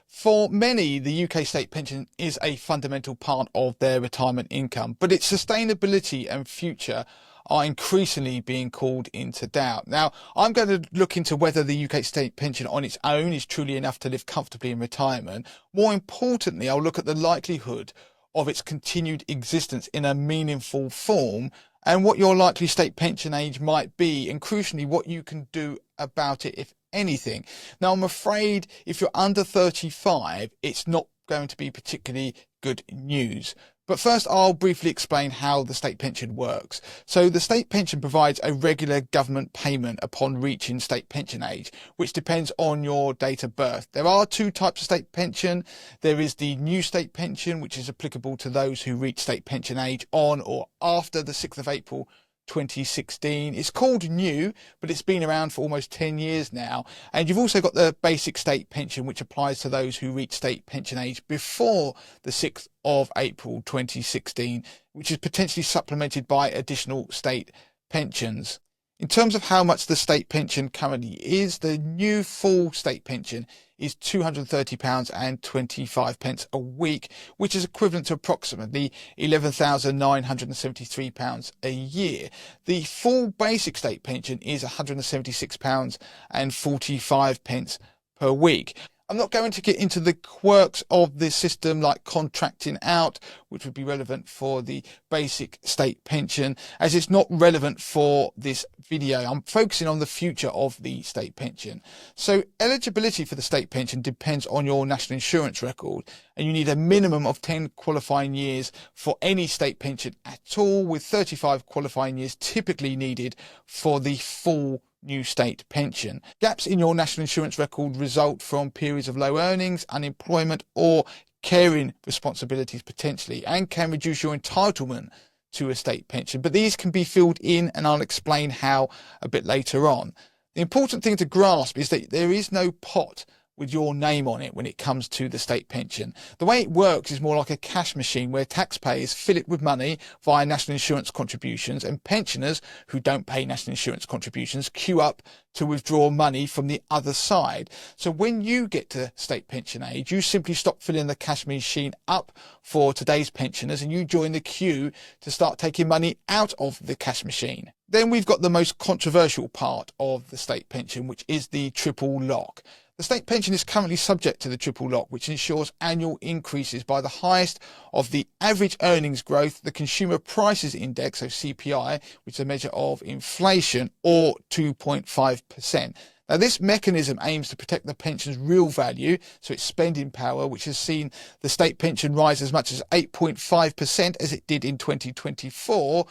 For many, the UK state pension is a fundamental part of their retirement income, but its sustainability and future are increasingly being called into doubt. Now, I'm going to look into whether the UK state pension on its own is truly enough to live comfortably in retirement. More importantly, I'll look at the likelihood of its continued existence in a meaningful form and what your likely state pension age might be, and crucially, what you can do about it, if anything. Now, I'm afraid if you're under 35, it's not going to be particularly good news. But first, I'll briefly explain how the state pension works. So the state pension provides a regular government payment upon reaching state pension age, which depends on your date of birth. There are two types of state pension. There is the new state pension, which is applicable to those who reach state pension age on or after the 6th of April 2016. It's called new, but it's been around for almost 10 years now. And you've also got the basic state pension, which applies to those who reach state pension age before the 6th of April 2016, which is potentially supplemented by additional state pensions. In terms of how much the state pension currently is, the new full state pension is £230.25 a week, which is equivalent to approximately £11,973 a year. The full basic state pension is £176.45 per week. I'm not going to get into the quirks of this system like contracting out, which would be relevant for the basic state pension, as it's not relevant for this video. I'm focusing on the future of the state pension. So eligibility for the state pension depends on your national insurance record, and you need a minimum of 10 qualifying years for any state pension at all, with 35 qualifying years typically needed for the full new state pension. Gaps in your national insurance record result from periods of low earnings, unemployment, or caring responsibilities potentially, and can reduce your entitlement to a state pension. But these can be filled in, and I'll explain how a bit later on. The important thing to grasp is that there is no pot with your name on it when it comes to the state pension. The way it works is more like a cash machine where taxpayers fill it with money via national insurance contributions, and pensioners who don't pay national insurance contributions queue up to withdraw money from the other side. So when you get to state pension age, you simply stop filling the cash machine up for today's pensioners and you join the queue to start taking money out of the cash machine. Then we've got the most controversial part of the state pension, which is the triple lock. The state pension is currently subject to the triple lock, which ensures annual increases by the highest of the average earnings growth, the Consumer Prices Index, so CPI, which is a measure of inflation, or 2.5%. Now, this mechanism aims to protect the pension's real value, so its spending power, which has seen the state pension rise as much as 8.5% as it did in 2024.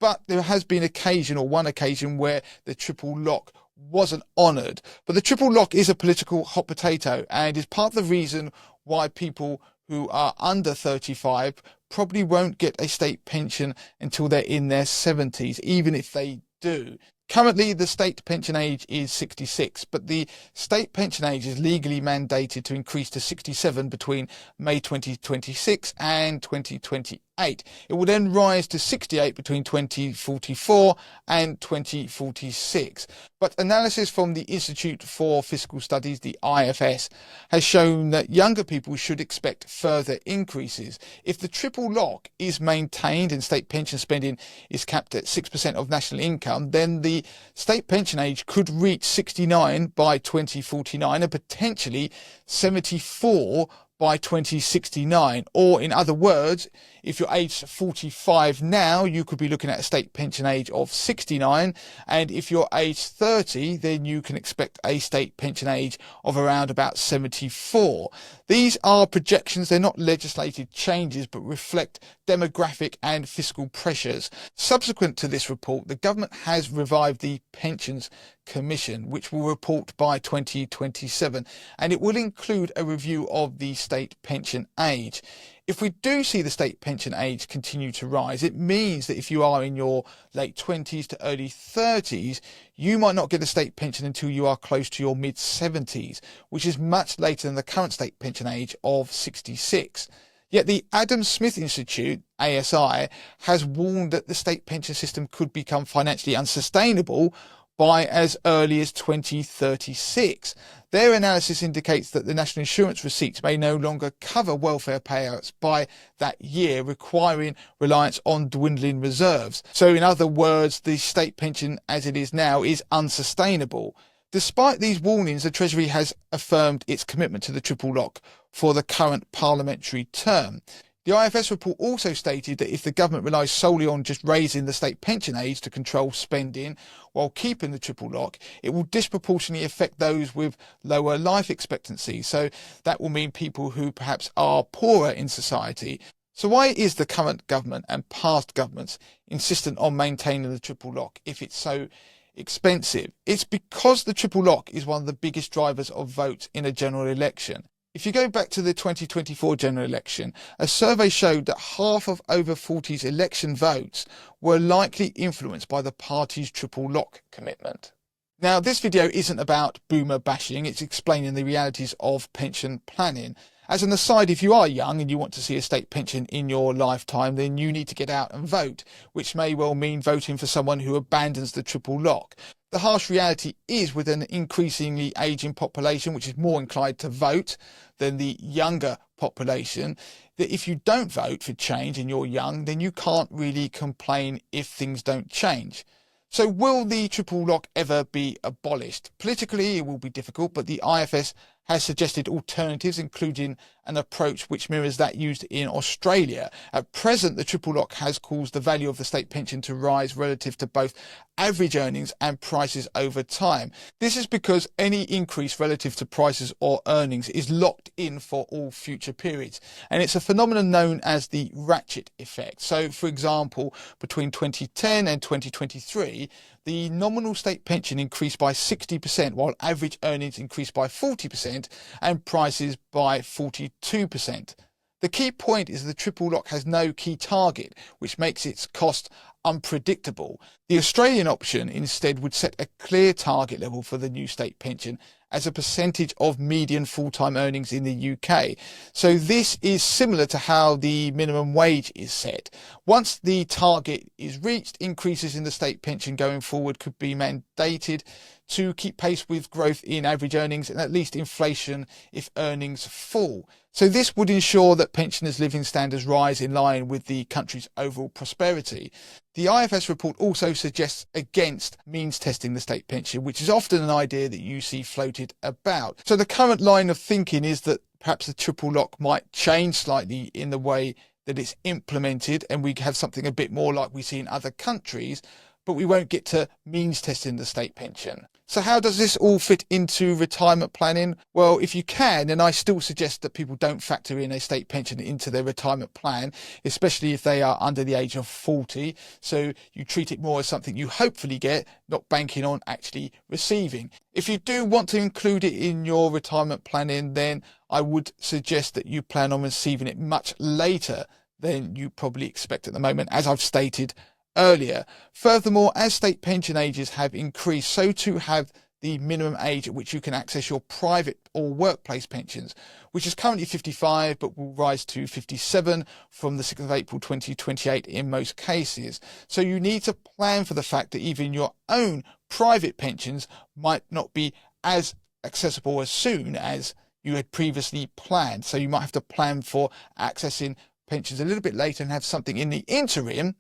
But there has been one occasion where the triple lock wasn't honoured. But the triple lock is a political hot potato and is part of the reason why people who are under 35 probably won't get a state pension until they're in their 70s, even if they do. Currently, the state pension age is 66, but the state pension age is legally mandated to increase to 67 between May 2026 and 2028. It will then rise to 68 between 2044 and 2046. But analysis from the Institute for Fiscal Studies, the IFS, has shown that younger people should expect further increases. If the triple lock is maintained and state pension spending is capped at 6% of national income, then the state pension age could reach 69 by 2049 and potentially 74 by 2069, or in other words, if you're aged 45 now, you could be looking at a state pension age of 69, and if you're aged 30, then you can expect a state pension age of around about 74. These are projections, they're not legislated changes, but reflect demographic and fiscal pressures. Subsequent to this report, the government has revived the Pensions Commission, which will report by 2027, and it will include a review of the state pension age. If we do see the state pension age continue to rise, it means that if you are in your late 20s to early 30s, you might not get a state pension until you are close to your mid 70s, which is much later than the current state pension age of 66. Yet the Adam Smith Institute, ASI, has warned that the state pension system could become financially unsustainable by as early as 2036. Their analysis indicates that the national insurance receipts may no longer cover welfare payouts by that year, requiring reliance on dwindling reserves. So in other words, the state pension as it is now is unsustainable. Despite these warnings, the Treasury has affirmed its commitment to the triple lock for the current parliamentary term. The IFS report also stated that if the government relies solely on just raising the state pension age to control spending while keeping the triple lock, it will disproportionately affect those with lower life expectancy. So that will mean people who perhaps are poorer in society. So why is the current government and past governments insistent on maintaining the triple lock if it's so expensive? It's because the triple lock is one of the biggest drivers of votes in a general election. If you go back to the 2024 general election, a survey showed that half of over 40's election votes were likely influenced by the party's triple lock commitment. Now, this video isn't about boomer bashing, it's explaining the realities of pension planning. As an aside, if you are young and you want to see a state pension in your lifetime, then you need to get out and vote, which may well mean voting for someone who abandons the triple lock. The harsh reality is, with an increasingly ageing population, which is more inclined to vote than the younger population, that if you don't vote for change and you're young, then you can't really complain if things don't change. So will the triple lock ever be abolished? Politically, it will be difficult, but the IFS has suggested alternatives, including an approach which mirrors that used in Australia. At present, the triple lock has caused the value of the state pension to rise relative to both average earnings and prices over time. This is because any increase relative to prices or earnings is locked in for all future periods. And it's a phenomenon known as the ratchet effect. So, for example, between 2010 and 2023, the nominal state pension increased by 60%, while average earnings increased by 40% and prices by 42%. The key point is the triple lock has no key target, which makes its cost unpredictable. The Australian option instead would set a clear target level for the new state pension as a percentage of median full-time earnings in the UK. So this is similar to how the minimum wage is set. Once the target is reached, increases in the state pension going forward could be mandated to keep pace with growth in average earnings and at least inflation if earnings fall. So this would ensure that pensioners' living standards rise in line with the country's overall prosperity. The IFS report also suggests against means testing the state pension, which is often an idea that you see floated about. So the current line of thinking is that perhaps the triple lock might change slightly in the way that it's implemented, and we have something a bit more like we see in other countries, but we won't get to means testing the state pension. So how does this all fit into retirement planning? Well, if you can, then I still suggest that people don't factor in a state pension into their retirement plan, especially if they are under the age of 40. So you treat it more as something you hopefully get, not banking on actually receiving. If you do want to include it in your retirement planning, then I would suggest that you plan on receiving it much later than you probably expect at the moment, as I've stated earlier. Furthermore, as state pension ages have increased, so too have the minimum age at which you can access your private or workplace pensions, which is currently 55 but will rise to 57 from the 6th of April 2028 in most cases. So you need to plan for the fact that even your own private pensions might not be as accessible as soon as you had previously planned. So you might have to plan for accessing pensions a little bit later and have something in the interim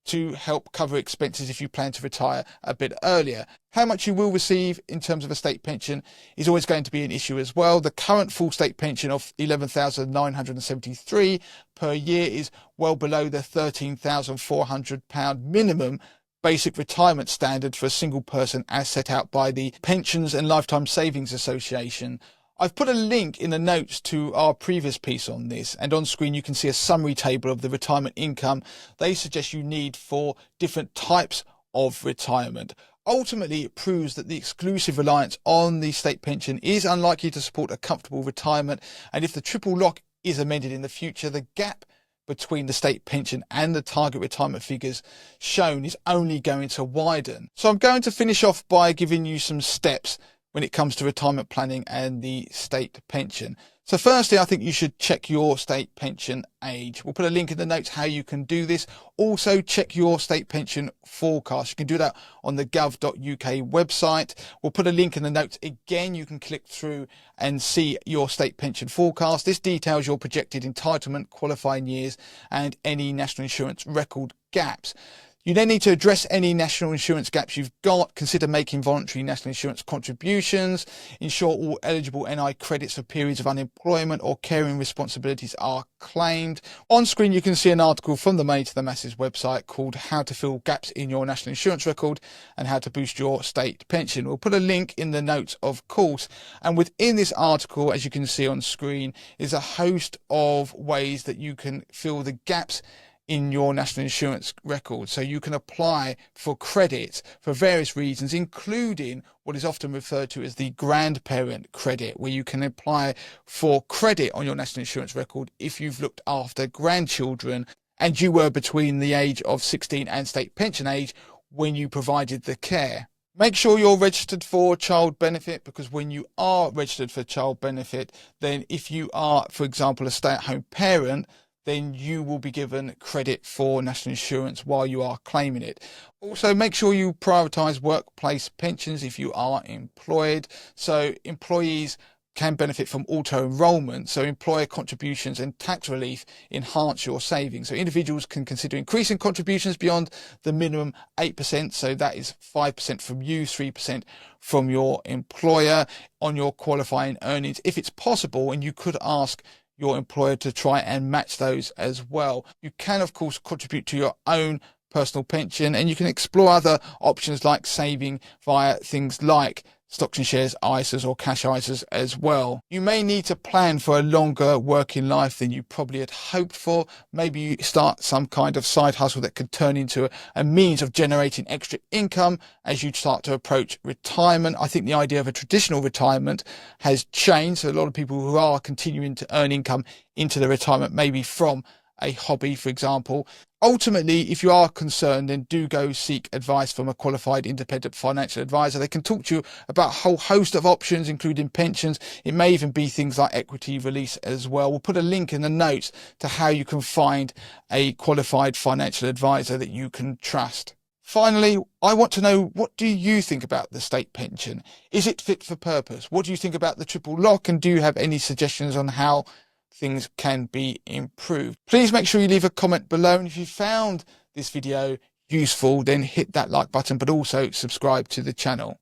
to help cover expenses if you plan to retire a bit earlier. How much you will receive in terms of a state pension is always going to be an issue as well. The current full state pension of £11,973 per year is well below the £13,400 minimum basic retirement standard for a single person as set out by the Pensions and Lifetime Savings Association. I've put a link in the notes to our previous piece on this, and on screen you can see a summary table of the retirement income they suggest you need for different types of retirement. Ultimately, it proves that the exclusive reliance on the state pension is unlikely to support a comfortable retirement, and if the triple lock is amended in the future, the gap between the state pension and the target retirement figures shown is only going to widen. So I'm going to finish off by giving you some steps when it comes to retirement planning and the state pension. So firstly, I think you should check your state pension age. We'll put a link in the notes how you can do this. Also check your state pension forecast. You can do that on the gov.uk website. We'll put a link in the notes again. You can click through and see your state pension forecast. This details your projected entitlement, qualifying years and any national insurance record gaps. You then need to address any national insurance gaps you've got, consider making voluntary national insurance contributions, ensure all eligible NI credits for periods of unemployment or caring responsibilities are claimed. On screen you can see an article from the Made to the Masses website called How to Fill Gaps in Your National Insurance Record and How to Boost Your State Pension. We'll put a link in the notes, of course, and within this article, as you can see on screen, is a host of ways that you can fill the gaps in your national insurance record. So you can apply for credit for various reasons, including what is often referred to as the grandparent credit, where you can apply for credit on your national insurance record if you've looked after grandchildren and you were between the age of 16 and state pension age when you provided the care. Make sure you're registered for child benefit, because when you are registered for child benefit, then if you are, for example, a stay-at-home parent, then you will be given credit for national insurance while you are claiming it. Also, make sure you prioritise workplace pensions if you are employed. So employees can benefit from auto-enrolment, so employer contributions and tax relief enhance your savings. So individuals can consider increasing contributions beyond the minimum 8%, so that is 5% from you, 3% from your employer on your qualifying earnings if it's possible, and you could ask your employer to try and match those as well. You can, of course, contribute to your own personal pension, and you can explore other options like saving via things like stocks and shares ISAs or cash ISAs as well. You may need to plan for a longer working life than you probably had hoped for. Maybe you start some kind of side hustle that could turn into a means of generating extra income as you start to approach retirement. I think the idea of a traditional retirement has changed. So a lot of people who are continuing to earn income into their retirement, maybe from a hobby, for example. Ultimately, if you are concerned, then do go seek advice from a qualified independent financial advisor. They can talk to you about a whole host of options, including pensions. It may even be things like equity release as well. We'll put a link in the notes to how you can find a qualified financial advisor that you can trust. Finally, I want to know, what do you think about the state pension? Is it fit for purpose? What do you think about the triple lock? And do you have any suggestions on how things can be improved? Please make sure you leave a comment below, and if you found this video useful, then hit that like button, but also subscribe to the channel.